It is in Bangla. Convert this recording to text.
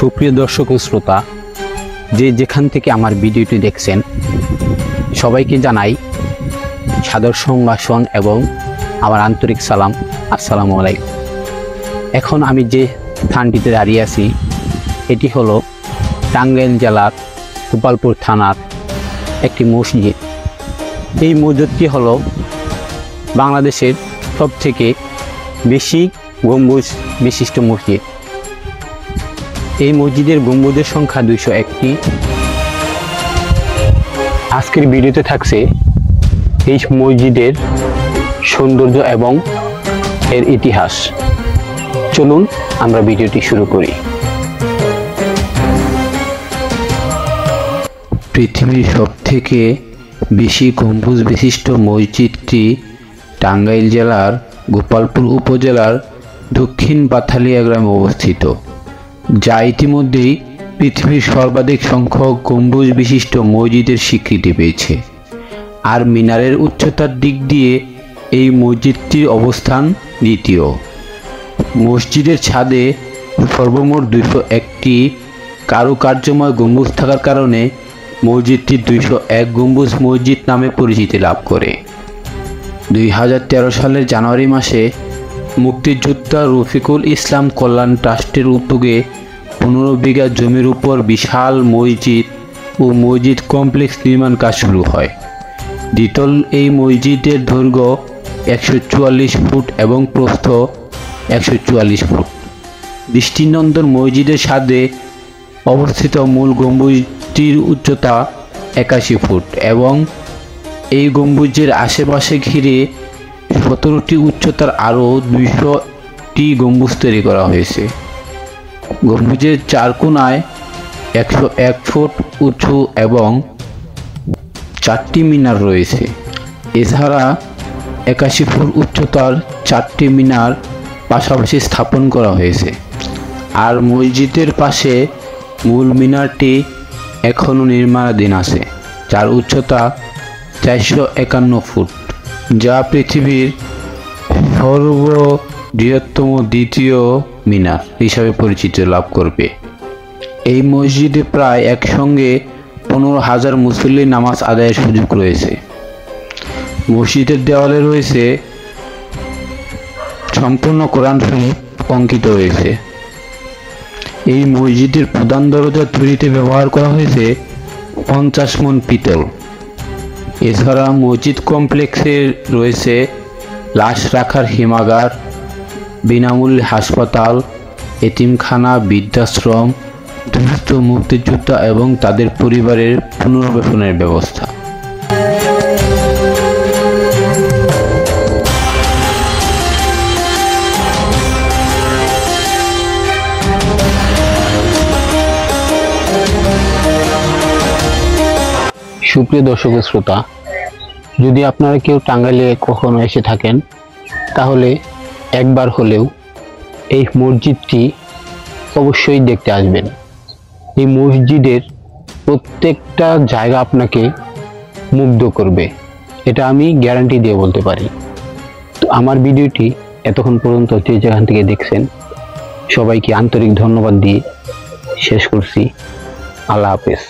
সুপ্রিয় দর্শক ও শ্রোতা, যে যেখান থেকে আমার ভিডিওটি দেখছেন সবাইকে জানাই সাদর সম্ভাষণ এবং আমার আন্তরিক সালাম। আসসালামু আলাইকুম। এখন আমি যে স্থানটিতে দাঁড়িয়ে আছি এটি হলো টাঙ্গাইল জেলার গোপালপুর থানার একটি মসজিদ। এই মসজিদটি হলো বাংলাদেশের সবথেকে বেশি গম্বুজ বিশিষ্ট মসজিদ। এই মসজিদের গম্বুজের সংখ্যা 201টি। আজকের ভিডিওতে থাকছে এই মসজিদের সৌন্দর্য এবং এর ইতিহাস। চলুন আমরা ভিডিওটি শুরু করি। পৃথিবীর সবথেকে বেশি গম্বুজ বিশিষ্ট মসজিদটি টাঙ্গাইল জেলার গোপালপুর উপজেলার দক্ষিণ পাথালিয়া গ্রামে অবস্থিত, যা ইতিমধ্যেই পৃথিবীর সর্বাধিক সংখ্যক গম্বুজ বিশিষ্ট মসজিদের স্বীকৃতি পেয়েছে। আর মিনারের উচ্চতার দিক দিয়ে এই মসজিদটির অবস্থান দ্বিতীয়। মসজিদের ছাদে সর্বমোট 201টি কারুকার্যময় গম্বুজ থাকার কারণে মসজিদটি 201 গম্বুজ মসজিদ নামে পরিচিতি লাভ করে। 2013 সালের জানুয়ারি মাসে মুক্তিযোদ্ধা রফিকুল ইসলাম কল্যাণ ট্রাস্টের উদ্যোগে 15 বিঘা জমির উপর বিশাল মসজিদ ও মসজিদ কমপ্লেক্স নির্মাণ কাজ শুরু হয়। দ্বিতল এই মসজিদের দৈর্ঘ্য 144 ফুট এবং প্রস্থ 144 ফুট। দৃষ্টিনন্দন মসজিদের ছাদে অবস্থিত মূল গম্বুজটির উচ্চতা 81 ফুট এবং এই গম্বুজের আশেপাশে ঘিরে 17টি উচ্চতার আরও 200টি গম্বুজ তৈরি করা হয়েছে। গম্বুজের চার কোণায় 101 ফুট উঁচু এবং 4টি মিনার রয়েছে। এছাড়া 81 ফুট উচ্চতার 4টি মিনার পাশাপাশি স্থাপন করা হয়েছে। আর মসজিদের পাশে মূল মিনারটি এখনও নির্মাণাধীন আছে, যার উচ্চতা 451 ফুট, যা পৃথিবীর সর্ববৃহত্তম দ্বিতীয় মিনার হিসাবে পরিচিতি লাভ করবে। এই মসজিদে প্রায় একসঙ্গে 15,000 মুসল্লি নামাজ আদায়ের সুযোগ রয়েছে। মসজিদের দেওয়ালে রয়েছে সম্পূর্ণ কোরআন শরীফ অঙ্কিত রয়েছে। এই মসজিদের প্রধান দরজা তৈরিতে ব্যবহার করা হয়েছে 50 মণ পিতল। এছাড়া মসজিদ কমপ্লেক্সে রয়েছে লাশ রাখার হিমাগার, বিনামূল্যে হাসপাতাল, এতিমখানা, বৃদ্ধাশ্রম, দুস্থ মুক্তিযোদ্ধা এবং তাদের পরিবারের পুনর্বাসনের ব্যবস্থা। সুপ্রিয় দর্শক শ্রোতা, যদি আপনারা কেউ টাঙ্গাইলে কখনো এসে থাকেন তাহলে একবার হলেও এই মসজিদটি অবশ্যই দেখতে আসবেন। এই মসজিদের প্রত্যেকটা জায়গা আপনাকে মুগ্ধ করবে, এটা আমি গ্যারান্টি দিয়ে বলতে পারি। তো আমার ভিডিওটি এতক্ষণ পর্যন্ত যে যেখান থেকে দেখছেন সবাইকে আন্তরিক ধন্যবাদ দিয়ে শেষ করছি। আল্লাহ হাফেজ।